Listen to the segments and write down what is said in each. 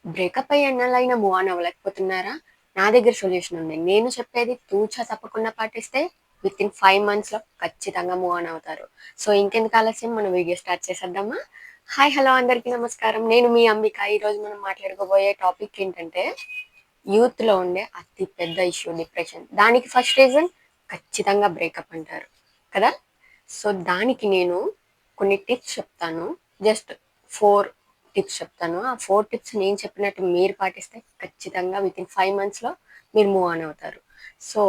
Breakup అయ్యి ఎన్నాళ్ళైనా move on అవ్వలేకపోతున్నారా? నా దగ్గర సొల్యూషన్ ఉంది. నేను చెప్పేది తూచా తప్పకుండా పాటిస్తే వితిన్ 5 మంత్స్‌లో ఖచ్చితంగా మూవ్ ఆన్ అవుతారు. సో, ఇంకెందుకు ఆలస్యం మన వీడియో స్టార్ట్ చేసేద్దామా? హాయ్! హలో! అందరికీ నమస్కారం. నేను మీ అంబిక. ఈరోజు మనం మాట్లాడుకోబోయే టాపిక్ ఏంటంటే యూత్‌లో ఉండే అతి పెద్ద ఇష్యూ డిప్రెషన్. దానికి ఫస్ట్ రీజన్ ఖచ్చితంగా బ్రేకప్ అంటారు కదా! సో, దానికి నేను కొన్ని టిప్స్ చెప్తాను. జస్ట్ 4 టిప్స్ చెప్తాను. ఆ 4 టిప్స్ నేను చెప్పినట్టు మీరు పాటిస్తే ఖచ్చితంగా వితిన్ 5 మంత్స్‌లో మీరు మూవ్ ఆన్ అవుతారు. సో,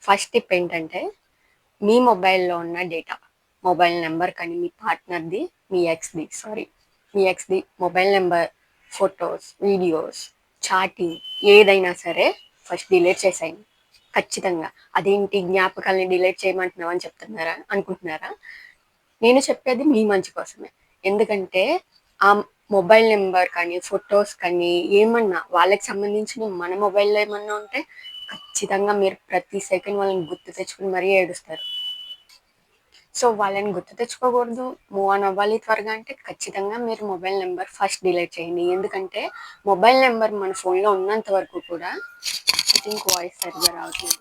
ఫస్ట్ టిప్ ఏంటంటే మీ మొబైల్‌లో ఉన్న డేటా, మొబైల్ నంబర్ కానీ మీ పార్ట్నర్‌ది, మీ ఎక్స్‌ది mobile number, photos, videos, chatting ఏదైనా సరే ఫస్ట్ డిలీట్ చేసేయండి. ఖచ్చితంగా. అదేంటి జ్ఞాపకాల్ని డిలీట్ చేయమంటున్నావు అని అనుకుంటున్నారా? నేను చెప్పేది మీ మంచి కోసమే. ఎందుకంటే ఆ మొబైల్ నంబర్ కానీ, ఫోటోస్ కానీ ఏమన్నా వాళ్ళకి సంబంధించినవి మన మొబైల్‌లో ఏమన్నా ఉంటే ఖచ్చితంగా మీరు ప్రతి సెకండ్ వాళ్ళని గుర్తు తెచ్చుకొని మరీ ఏడుస్తారు. సో, వాళ్ళని గుర్తు తెచ్చుకోకూడదు, మూవ్ ఆన్ అవ్వాలి త్వరగా అంటే ఖచ్చితంగా మీరు మొబైల్ నంబర్ ఫస్ట్ డిలీట్ చేయండి. ఎందుకంటే మొబైల్ నంబర్ మన ఫోన్‌లో ఉన్నంత వరకు కూడా ఐ థింక్ వాయిస్ సరిగ్గా రావట్లేదు.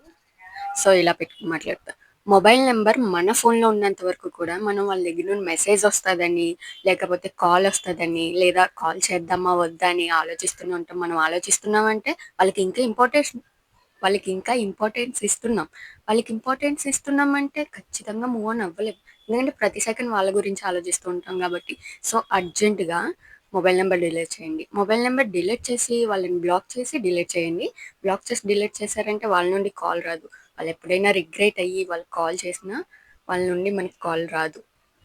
సో, ఇలా పెట్టుకొని మాట్లాడతా. మొబైల్ నంబర్ మన ఫోన్‌లో ఉన్నంత వరకు కూడా మనం వాళ్ళ దగ్గర నుండి మెసేజ్ వస్తదని, లేకపోతే కాల్ వస్తదని, లేదా కాల్ చేద్దామా వద్దా అని ఆలోచిస్తూనే ఉంటాం. మనం ఆలోచిస్తున్నామంటే వాళ్ళకి ఇంకా ఇంపార్టెన్స్ వాళ్ళకి ఇంకా ఇంపార్టెన్స్ ఇస్తున్నాం. వాళ్ళకి ఇంపార్టెన్స్ ఇస్తున్నామంటే ఖచ్చితంగా మూవ్ ఆన్ అవ్వలేం. ఎందుకంటే ప్రతి సెకండ్ వాళ్ళ గురించి ఆలోచిస్తూ ఉంటాం కాబట్టి. సో, అర్జెంట్‌గా మొబైల్ నంబర్ డిలీట్ చేయండి. మొబైల్ నంబర్ డిలీట్ చేసి వాళ్ళని బ్లాక్ చేసి డిలీట్ చేయండి. బ్లాక్ చేసి డిలీట్ చేశారంటే వాళ్ళ నుండి కాల్ రాదు. వాళ్ళు ఎప్పుడైనా రిగ్రెట్ అయ్యి వాళ్ళు కాల్ చేసినా వాళ్ళ నుండి మనకి కాల్ రాదు.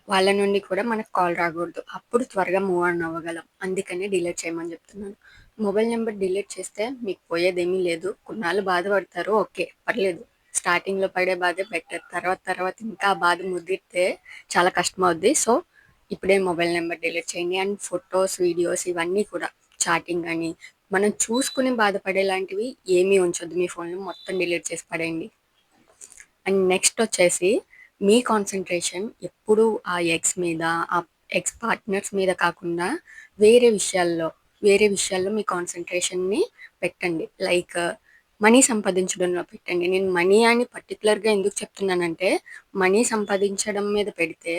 వాళ్ళ నుండి కూడా మనకు కాల్ రాకూడదు. అప్పుడు త్వరగా మూవ్ ఆన్ అవ్వగలం. అందుకనే డిలీట్ చేయమని చెప్తున్నాను. మొబైల్ నెంబర్ డిలీట్ చేస్తే మీకు పోయేదేమీ లేదు. కొన్నాళ్ళు బాధపడతారు. ఓకే. పర్లేదు. స్టార్టింగ్‌లో పడే బాధే బెటర్. తర్వాత తర్వాత ఇంకా ఆ బాధ ముదిరితే చాలా కష్టమవుద్ది. సో, ఇప్పుడే మొబైల్ నెంబర్ డిలీట్ చేయండి. అండ్ ఫోటోస్, వీడియోస్ ఇవన్నీ కూడా చాటింగ్ అని మనం చూసుకొని బాధపడేలాంటివి ఏమీ ఉంచొద్దు మీ ఫోన్‌లో. మొత్తం డిలీట్ చేసి పడేయండి. అండ్ నెక్స్ట్ వచ్చేసి మీ కాన్సన్ట్రేషన్ ఎప్పుడు ఆ ఎక్స్ మీద, ఆ ఎక్స్ పార్ట్నర్స్ మీద కాకుండా వేరే విషయాల్లో వేరే విషయాల్లో మీ కాన్సన్ట్రేషన్‌ని పెట్టండి. లైక్ మనీ సంపాదించడంలో పెట్టండి. నేను మనీ అని పర్టిక్యులర్‌గా ఎందుకు చెప్తున్నానంటే, మనీ సంపాదించడం మీద పెడితే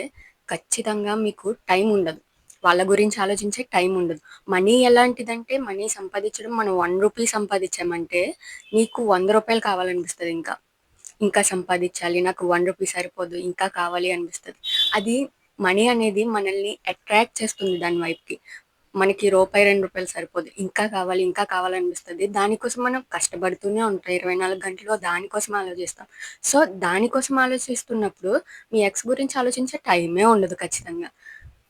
ఖచ్చితంగా మీకు టైం ఉండదు. వాళ్ళ గురించి ఆలోచించే టైం ఉండదు. మనీ ఎలాంటిదంటే, మనీ సంపాదించడం మనం రూ. 1 సంపాదించామంటే, నీకు రూ. 100 కావాలనిపిస్తది ఇంకా. ఇంకా సంపాదించాలి. నాకు రూ. 1 సరిపోదు. ఇంకా కావాలి అనిపిస్తది. అది మనీ అనేది మనల్ని అట్రాక్ట్ చేస్తుంది దాని వైపుకి. మనకి రూపాయి, రూ. 2 సరిపోదు. ఇంకా కావాలి, ఇంకా కావాలనిపిస్తది. దానికోసం మనం కష్టపడుతూనే ఉంటాం. 24 గంటలు దానికోసమే ఆలోచిస్తాం. సో, దానికోసం ఆలోచిస్తున్నప్పుడు మీ ఎక్స్ గురించి ఆలోచించే టైమే ఉండదు ఖచ్చితంగా.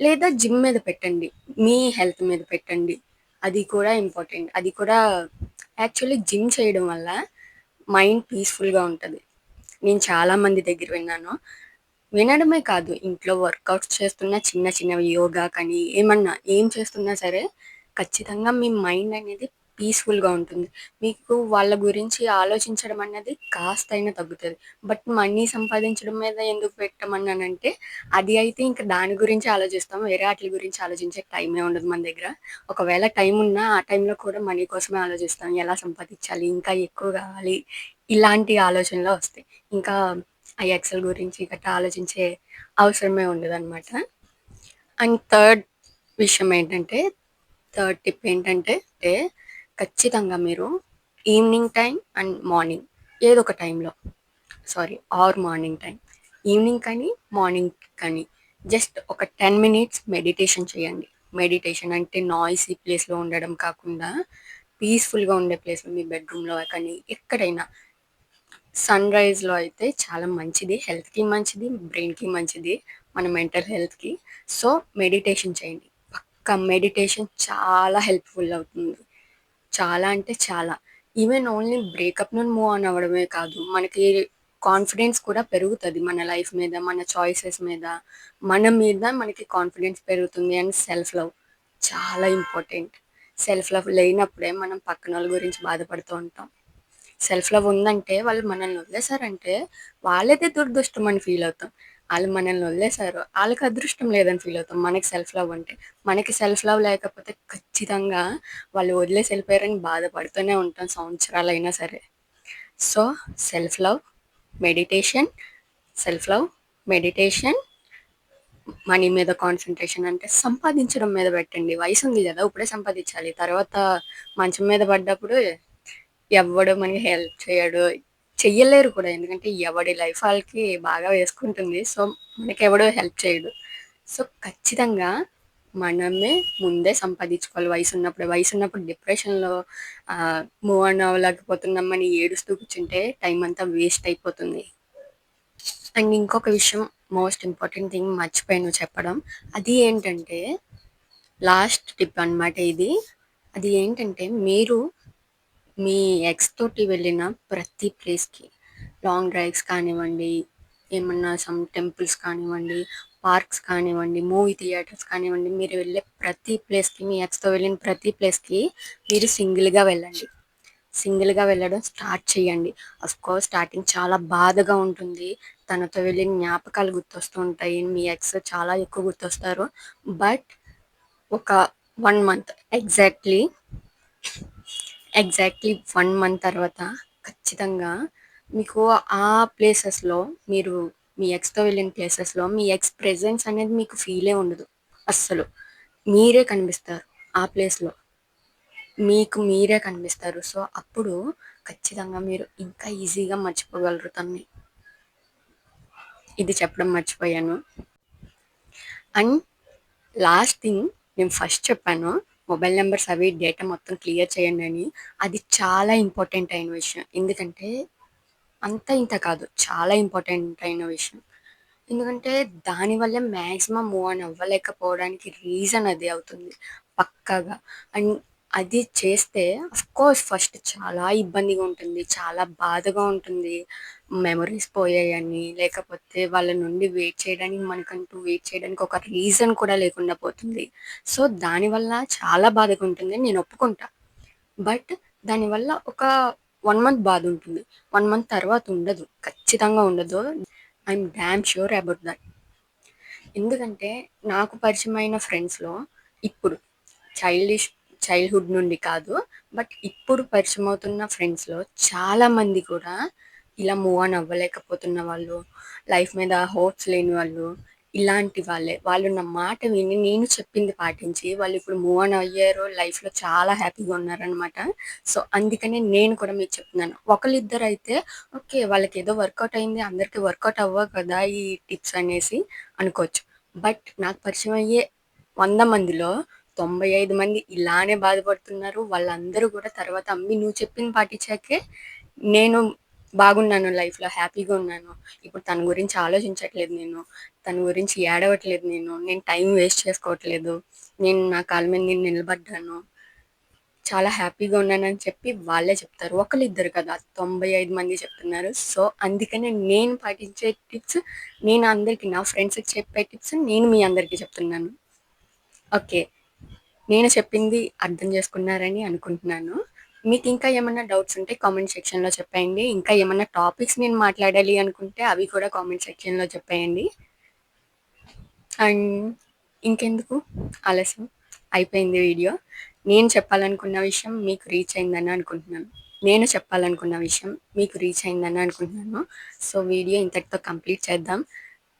లేదా జిమ్ మీద పెట్టండి. మీ హెల్త్ మీద పెట్టండి. అది కూడా ఇంపార్టెంట్. అది కూడా యాక్చువల్లీ జిమ్ చేయడం వల్ల మైండ్ పీస్‌ఫుల్‌గా ఉంటది. నేను చాలా మంది దగ్గర విన్నాను. వినడమే కాదు, ఇంట్లో వర్కౌట్స్ చేస్తున్న చిన్న చిన్నవి యోగా కానీ, ఏమన్నా ఏం చేస్తున్నా సరే, ఖచ్చితంగా మీ మైండ్ అనేది పీస్‌ఫుల్‌గా ఉంటుంది. మీకు వాళ్ళ గురించి ఆలోచించడం అన్నది కాస్తైనా తగ్గుతది. బట్ మనీ సంపాదించడం మీద ఎందుకు పెట్టమన్నానంటే, అది అయితే ఇంక దాని గురించి ఆలోచిస్తాం. వేరే ఆటిల గురించి ఆలోచించే టైమే ఉండదు మన దగ్గర. ఒకవేళ టైం ఉన్నా, ఆ టైంలో కూడా మనీ కోసమే ఆలోచిస్తాం. ఎలా సంపాదించాలి, ఇంకా ఎక్కువ కావాలి, ఇలాంటి ఆలోచనలే వస్తాయి. ఇంకా ఆ ఎక్సెల్ గురించి గట్టా ఆలోచించే అవసరమే ఉండదనమాట. అండ్ విషయం ఏంటంటే థర్డ్ టిప్ ఏంటంటే ఖచ్చితంగా మీరు ఈవినింగ్ టైం అండ్ మార్నింగ్ ఏదో ఒక టైంలో మార్నింగ్ టైం ఈవినింగ్ కానీ మార్నింగ్ కానీ జస్ట్ ఒక 10 మినిట్స్ మెడిటేషన్ చేయండి. మెడిటేషన్ అంటే నాయిసీ ప్లేస్లో ఉండడం కాకుండా పీస్ఫుల్గా ఉండే ప్లేస్లో మీ బెడ్రూమ్లో కానీ ఎక్కడైనా సన్ రైజ్లో అయితే చాలా మంచిది, హెల్త్కి మంచిది, బ్రెయిన్కి మంచిది, మన మెంటల్ హెల్త్కి. సో, మెడిటేషన్ చేయండి. పక్క మెడిటేషన్ చాలా హెల్ప్ఫుల్ అవుతుంది. చాలా అంటే చాలా. ఈవెన్ ఓన్లీ బ్రేకప్ నుండి మూవ్ ఆన్ అవ్వడమే కాదు, మనకి కాన్ఫిడెన్స్ కూడా పెరుగుతుంది మన లైఫ్ మీద, మన చాయిసెస్ మీద, మన మీద మనకి కాన్ఫిడెన్స్ పెరుగుతుంది. అండ్ సెల్ఫ్ లవ్ చాలా ఇంపార్టెంట్. సెల్ఫ్ లవ్ లేనప్పుడే మనం పక్కన వాళ్ళ గురించి బాధపడుతూ ఉంటాం. సెల్ఫ్ లవ్ ఉందంటే వాళ్ళు మనల్ని వదిలేసారంటే వాళ్ళదే దురదృష్టం అని ఫీల్ అవుతాం. ఆళ్ళు మనల్ని వదిలేసారు. ఆళ్ళకి అదృష్టం లేదని ఫీల్ అవుతాం. మనకి సెల్ఫ్ లవ్ అంటే. మనకి సెల్ఫ్ లవ్ లేకపోతే ఖచ్చితంగా వాళ్ళు వదిలేసి ఎళ్ళిపోయారని బాధపడుతూనే ఉంటాం సంవత్సరాలైనా సరే. So, self love, meditation, self love, meditation, money మీద కాన్సంట్రేషన్ అంటే సంపాదించడం మీద పెట్టండి. వయసుంది గదా! ఇప్పుడే సంపాదించాలి. తర్వాత మంచం మీద పడ్డప్పుడు ఎవ్వడు మనకి హెల్ప్ చేయడు. చెయ్యలేరు కూడా. ఎందుకంటే ఎవడి లైఫ్ ఆళ్ళకి బాగా వేసుకుంటుంది. సో, మనకెవడు హెల్ప్ చేయడు. సో, ఖచ్చితంగా మనమే ముందే సంపాదించుకోవాలి వయసున్నప్పుడే. వయసున్నప్పుడు డిప్రెషన్‌లో మూవ్ ఆన్ అవ్వలేకపోతున్నామని ఏడుస్తూ కూర్చుంటే టైం అంతా వేస్ట్ అయిపోతుంది. అండ్ ఇంకొక విషయం మోస్ట్ ఇంపార్టెంట్ థింగ్ మర్చిపోయాను చెప్పడం. అది ఏంటంటే లాస్ట్ టిప్ అనమాట ఇది. అది ఏంటంటే మీరు మీ ఎక్స్ తోటి వెళ్ళిన ప్రతి ప్లేస్‌కి లాంగ్ డ్రైవ్స్ కానివ్వండి, ఏమన్నా సమ్ టెంపుల్స్ కానివ్వండి, పార్క్స్ కానివ్వండి, మూవీ థియేటర్స్ కానివ్వండి, మీరు వెళ్ళే ప్రతి ప్లేస్‌కి మీ ఎక్స్‌తో వెళ్ళిన ప్రతి ప్లేస్‌కి మీరు సింగిల్‌గా వెళ్ళండి. సింగిల్‌గా వెళ్ళడం స్టార్ట్ చేయండి. అఫ్‌కోర్స్ స్టార్టింగ్ చాలా బాధగా ఉంటుంది. తనతో వెళ్ళిన జ్ఞాపకాలు గుర్తొస్తూ ఉంటాయి. మీ ఎక్స్ చాలా ఎక్కువ గుర్తొస్తారు. బట్ ఒక 1 మంత్ ఎగ్జాక్ట్‌లీ, ఎగ్జాక్ట్‌లీ 1 మంత్ తర్వాత ఖచ్చితంగా మీకు ఆ ప్లేసెస్‌లో మీరు మీ ఎక్స్‌తో వెళ్ళిన ప్లేసెస్‌లో మీ ఎక్స్ ప్రెజెన్స్ అనేది మీకు ఫీలే ఉండదు అస్సలు. మీరే కనిపిస్తారు ఆ ప్లేస్‌లో. మీకు మీరే కనిపిస్తారు. సో, అప్పుడు ఖచ్చితంగా మీరు ఇంకా ఈజీగా మర్చిపోగలరు తనని. ఇది చెప్పడం మర్చిపోయాను. అండ్ లాస్ట్ థింగ్ నేను ఫస్ట్ చెప్పాను. మొబైల్ నంబర్స్ అవి డేటా మొత్తం క్లియర్ చేయండి అని. అది చాలా ఇంపార్టెంట్ అయిన విషయం. ఎందుకంటే అంత ఇంత కాదు. చాలా ఇంపార్టెంట్ అయిన విషయం. ఎందుకంటే దానివల్లే మాక్సిమం మూవ్ ఆన్ అవ్వలేకపోవడానికి రీజన్ అదే అవుతుంది పక్కాగా. అండ్ అది చేస్తే అఫ్‌కోర్స్ ఫస్ట్ చాలా ఇబ్బందిగా ఉంటుంది. చాలా బాధగా ఉంటుంది. మెమోరీస్ పోయాయని, లేకపోతే వాళ్ళ నుండి వెయిట్ చేయడానికి మనకంటూ వెయిట్ చేయడానికి ఒక రీజన్ కూడా లేకుండా పోతుంది. సో, దానివల్ల చాలా బాధగా ఉంటుంది. నేను ఒప్పుకుంటా. బట్ దానివల్ల ఒక 1 మంత్ బాధుంటుంది. 1 మంత్ తర్వాత ఉండదు. ఖచ్చితంగా ఉండదు. I'm dam sure about that. ఎందుకంటే నాకు పరిచయమైన ఫ్రెండ్స్‌లో ఇప్పుడు చైల్డిష్ చైల్డ్‌హుడ్ నుండి కాదు. బట్ ఇప్పుడు పరిచయమవుతున్న ఫ్రెండ్స్‌లో చాలామంది కూడా ఇలా మూవ్ ఆన్ అవ్వలేకపోతున్న వాళ్ళు, లైఫ్ మీద హోప్స్ లేని వాళ్ళు, ఇలాంటి వాళ్ళే. వాళ్ళు నా మాట విని నేను చెప్పింది పాటించి వాళ్ళు ఇప్పుడు మూవ్ ఆన్ అయ్యారు. లైఫ్‌లో చాలా హ్యాపీగా ఉన్నారనమాట. సో, అందుకనే నేను కూడా మీకు చెప్తున్నాను. ఒకళ్ళిద్దరైతే ఓకే. వాళ్ళకేదో వర్కౌట్ అయింది. అందరికి వర్కౌట్ అవ్వవు కదా! ఈ టిప్స్ అనేసి అనుకోవచ్చు. బట్ నాకు పరిచయం అయ్యే 100 మందిలో 95 మంది ఇలానే బాధపడుతున్నారు. వాళ్ళందరూ కూడా తర్వాత అమ్మి నువ్వు చెప్పింది పాటించాకే నేను బాగున్నాను లైఫ్‌లో. హ్యాపీగా ఉన్నాను. ఇప్పుడు తన గురించి ఆలోచించట్లేదు నేను. తన గురించి ఏడవట్లేదు నేను. నేను టైం వేస్ట్ చేసుకోవట్లేదు. నేను నా కాళ్ళ మీద నేను నిలబడ్డాను. చాలా హ్యాపీగా ఉన్నానని చెప్పి వాళ్ళే చెప్తారు. ఒకళ్ళిద్దరు కదా! 95 మంది చెప్తున్నారు. సో, అందుకనే నేను పాటించే టిప్స్ నేను అందరికి నా ఫ్రెండ్స్‌కి చెప్పే టిప్స్ నేను మీ అందరికీ చెప్తున్నాను. ఓకే. నేను చెప్పింది అర్థం చేసుకున్నారని అనుకుంటున్నాను. మీకింకా ఏమన్నా డౌట్స్ ఉంటే కామెంట్ సెక్షన్‌లో చెప్పేయండి. ఇంకా ఏమన్నా టాపిక్స్ నేను మాట్లాడాలి అనుకుంటే అవి కూడా కామెంట్ సెక్షన్‌లో చెప్పేయండి. అండ్ ఇంకెందుకు ఆలస్యం అయిపోయింది వీడియో. నేను చెప్పాలనుకున్న విషయం మీకు రీచ్ అయిందని అనుకుంటున్నాను. నేను చెప్పాలనుకున్న విషయం మీకు రీచ్ అయిందని అనుకుంటున్నాను. సో, వీడియో ఇంతటితో కంప్లీట్ చేద్దాం.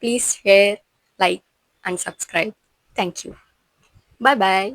Please share, like and subscribe. Thank you. Bye bye.